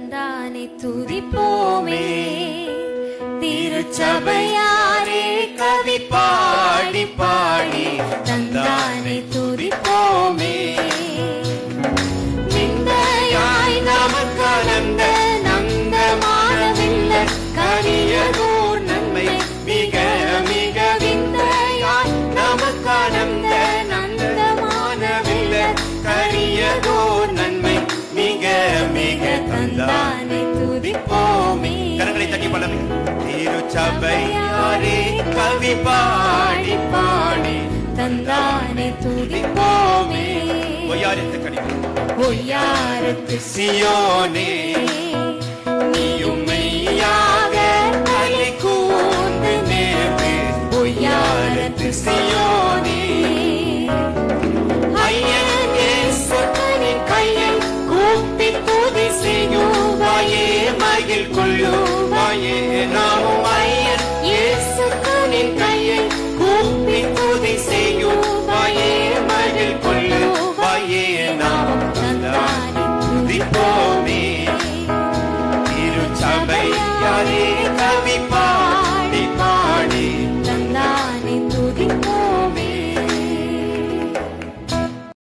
தந்தானை துதிப்போமே. திருச்சபையாரே கவி பாடி பாடி தந்தானை துதிப்போமே. விந்தையாய் நமக்கலந்த நந்தமானவில்லை கரியதோர் நன்மை மிக மிக விந்தையாய் நமக்கலந்த நந்தமானவில்லை கரியதோர் நன்மை மிக மிக தந்தானை துதிப்போமே. கரங்களை தட்டி பாடுங்க. திருச்சபையாரே கவி பாடி பாடி தந்தானை துதிப்போமே. ஒய்யாரத்து கடிதம் ஒய்யாரத்து சியோனே நீயும் மெய்யாக களி கூர்ந்து நேர்ந்து. ஒய்யாரத்து சியோனே ஐயன் இயேசுவின் கையை கூப்பி துதி செய்யுவாயே மகிழ் கொள்ளுவாயே. நாமும் ஐயன் இயேசுவின் கையை கூப்பி துதி